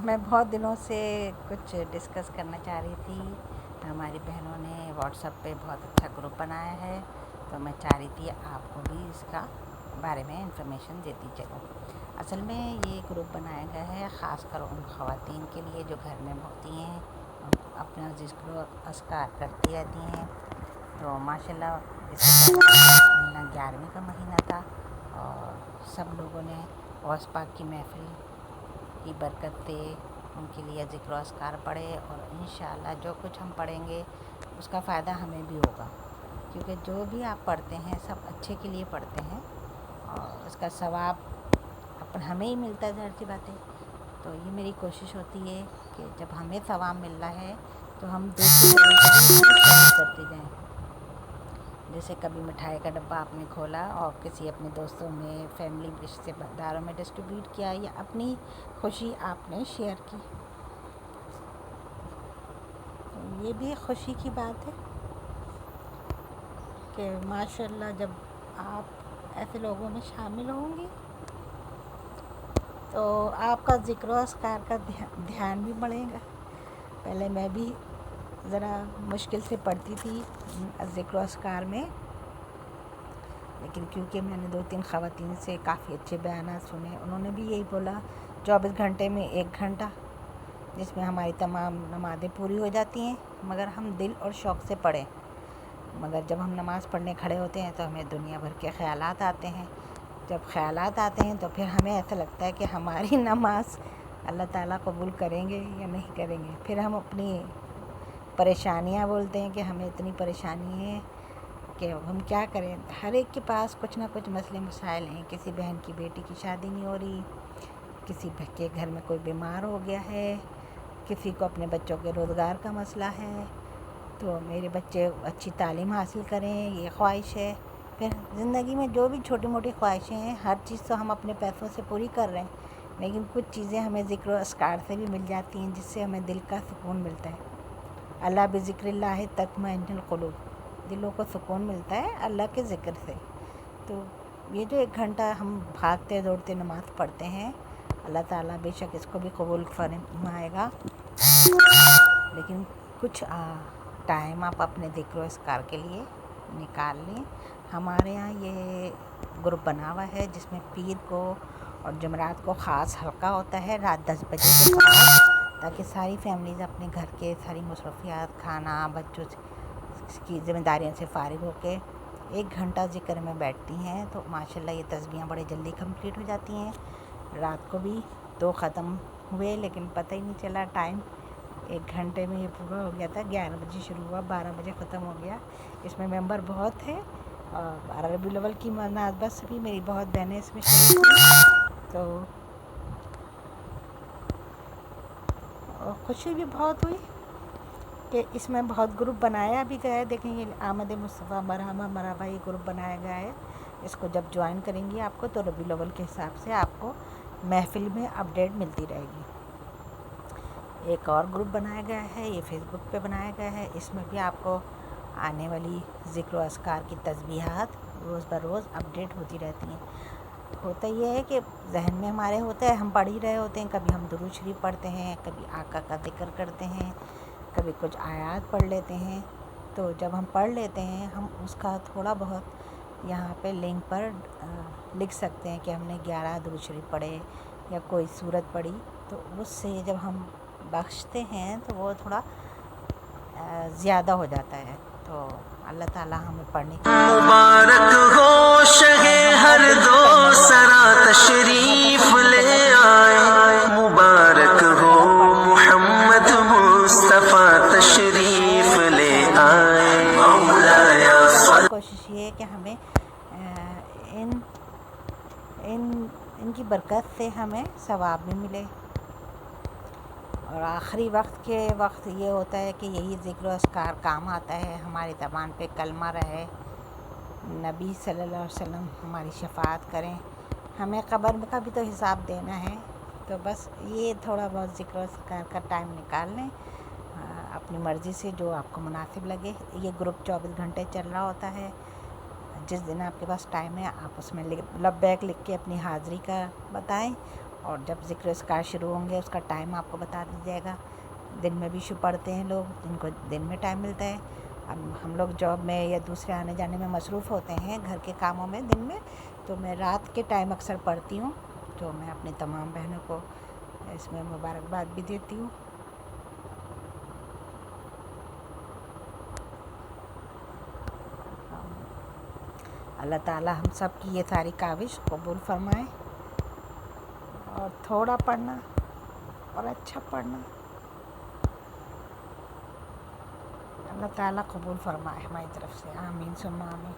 میں بہت دنوں سے کچھ ڈسکس کرنا چاہ رہی تھی. ہماری بہنوں نے واٹس ایپ پہ بہت اچھا گروپ بنایا ہے, تو میں چاہ رہی تھی آپ کو بھی اس کا بارے میں انفارمیشن دیتی چلوں. اصل میں یہ گروپ بنایا گیا ہے خاص کر ان خواتین کے لیے جو گھر میں ہوتی ہیں, اپنا ذکر و اذکار کرتی رہتی ہیں. تو ماشاء اللہ اس سے مہینہ 11ویں کا مہینہ تھا, اور سب لوگوں نے غوث پاک کی محفل کی برکت سے ان کے لیے ذکر و اذکار پڑھے, اور انشاءاللہ جو کچھ ہم پڑھیں گے اس کا فائدہ ہمیں بھی ہوگا, کیونکہ جو بھی آپ پڑھتے ہیں سب اچھے کے لیے پڑھتے ہیں, اور اس کا ثواب ہمیں ہی ملتا ہے. ظاہر سی بات ہے. تو یہ میری کوشش ہوتی ہے کہ جب ہمیں ثواب مل رہا ہے تو ہم دوسرے لوگوں کو بھی کرتے جائیں. جیسے کبھی مٹھائی کا ڈبہ آپ نے کھولا اور کسی اپنے دوستوں میں, فیملی رشتے داروں میں ڈسٹریبیوٹ کیا, یا اپنی خوشی آپ نے شیئر کی, تو یہ بھی خوشی کی بات ہے کہ ماشاء اللہ جب آپ ایسے لوگوں میں شامل ہوں گی تو آپ کا ذکر و اذکار کا دھیان بھی بڑھے گا. پہلے میں بھی ذرا مشکل سے پڑھتی تھی ذکر و اذکار میں, لیکن کیونکہ میں نے 2-3 خواتین سے کافی اچھے بیانات سنے, انہوں نے بھی یہی بولا 24 گھنٹے میں 1 گھنٹہ جس میں ہماری تمام نمازیں پوری ہو جاتی ہیں, مگر ہم دل اور شوق سے پڑھیں. مگر جب ہم نماز پڑھنے کھڑے ہوتے ہیں تو ہمیں دنیا بھر کے خیالات آتے ہیں. جب خیالات آتے ہیں تو پھر ہمیں ایسا لگتا ہے کہ ہماری نماز اللہ تعالیٰ قبول کریں گے یا نہیں کریں گے. پھر ہم اپنی پریشانیاں بولتے ہیں کہ ہمیں اتنی پریشانی ہے کہ ہم کیا کریں. ہر ایک کے پاس کچھ نہ کچھ مسئلے مسائل ہیں. کسی بہن کی بیٹی کی شادی نہیں ہو رہی, کسی کے گھر میں کوئی بیمار ہو گیا ہے, کسی کو اپنے بچوں کے روزگار کا مسئلہ ہے, تو میرے بچے اچھی تعلیم حاصل کریں یہ خواہش ہے. پھر زندگی میں جو بھی چھوٹی موٹی خواہشیں ہیں ہر چیز تو ہم اپنے پیسوں سے پوری کر رہے ہیں, لیکن کچھ چیزیں ہمیں ذکر و اذکار سے بھی مل جاتی ہیں جس سے ہمیں دل کا سکون ملتا ہے. اللہ بذکر اللہ تطمئن القلوب, دلوں کو سکون ملتا ہے اللہ کے ذکر سے. تو یہ جو 1 گھنٹہ ہم بھاگتے دوڑتے نماز پڑھتے ہیں, اللہ تعالیٰ بے شک اس کو بھی قبول فرمائے گا, لیکن کچھ ٹائم آپ اپنے ذکر و اذکار کے لیے نکال لیں. ہمارے یہاں یہ گروپ بنا ہوا ہے جس میں پیر کو اور جمعرات کو خاص حلقہ ہوتا ہے رات 10 بجے کے بعد, تاکہ ساری فیملیز اپنے گھر کے ساری مصروفیات, کھانا, بچوں کی ذمہ داریوں سے فارغ ہو کے 1 گھنٹہ ذکر میں بیٹھتی ہیں. تو ماشاءاللہ یہ تسبیحاں بڑے جلدی کمپلیٹ ہو جاتی ہیں. رات کو بھی 2 ختم ہوئے لیکن پتہ ہی نہیں چلا ٹائم, 1 گھنٹے میں یہ پورا ہو گیا تھا. 11 بجے شروع ہوا, 12 بجے ختم ہو گیا. اس میں ممبر بہت تھے, اور ربیع الاول کی مناسبت سے بھی میری بہت بہنیں اس میں شریک تھیں, تو خوشی بھی بہت ہوئی کہ اس میں بہت گروپ بنایا بھی گیا ہے. دیکھیں یہ آمد مصطفیٰ مرحبا مرحبا یہ گروپ بنایا گیا ہے. اس کو جب جوائن کریں گی آپ کو تو ربیع الاول کے حساب سے آپ کو محفل میں اپڈیٹ ملتی رہے گی. ایک اور گروپ بنایا گیا ہے, یہ فیس بک پہ بنایا گیا ہے. اس میں بھی آپ کو آنے والی ذکر و اذکار کی تسبیحات روز بروز اپڈیٹ ہوتی رہتی ہیں. ہوتا یہ ہے کہ ذہن میں ہمارے ہوتا ہے, ہم پڑھ ہی رہے ہوتے ہیں, کبھی ہم درود شریف پڑھتے ہیں, کبھی آقا کا ذکر کرتے ہیں, کبھی کچھ آیات پڑھ لیتے ہیں. تو جب ہم پڑھ لیتے ہیں ہم اس کا تھوڑا بہت یہاں پہ لنک پر لکھ سکتے ہیں کہ ہم نے 11 درود شریف پڑھے یا کوئی سورت پڑھی, تو اس سے جب ہم بخشتے ہیں تو وہ تھوڑا زیادہ ہو جاتا ہے. تو اللہ تعالیٰ ہمیں پڑھنے کی مبارک ہو شہ ہر دو سرا تشریف لے آئے, مبارک ہو محمد مصطفیٰ تشریف لے آئے. کوشش یہ ہے کہ ہمیں ان کی برکت سے ہمیں ثواب بھی ملے. اور آخری وقت کے وقت یہ ہوتا ہے کہ یہی ذکر و اذکار کام آتا ہے, ہماری زبان پہ کلمہ رہے, نبی صلی اللہ علیہ وسلم ہماری شفاعت کریں. ہمیں قبر کا بھی تو حساب دینا ہے, تو بس یہ تھوڑا بہت ذکر و اذکار کا ٹائم نکال لیں اپنی مرضی سے جو آپ کو مناسب لگے. یہ گروپ 24 گھنٹے چل رہا ہوتا ہے. جس دن آپ کے پاس ٹائم ہے آپ اس میں لبیک لکھ کے اپنی حاضری کا بتائیں, اور جب ذکر اذکار شروع ہوں گے اس کا ٹائم آپ کو بتا دیا جائے گا. دن میں بھی پڑھتے ہیں لوگ جن کو دن میں ٹائم ملتا ہے. اب ہم لوگ جاب میں یا دوسرے آنے جانے میں مصروف ہوتے ہیں گھر کے کاموں میں دن میں, تو میں رات کے ٹائم اکثر پڑھتی ہوں. تو میں اپنی تمام بہنوں کو اس میں مبارکباد بھی دیتی ہوں. اللہ تعالیٰ ہم سب کی یہ ساری کاوش قبول فرمائے, اور تھوڑا پڑھنا اور اچھا پڑھنا اللہ تعالیٰ قبول فرمائے ہماری طرف سے. آمین ثم آمین.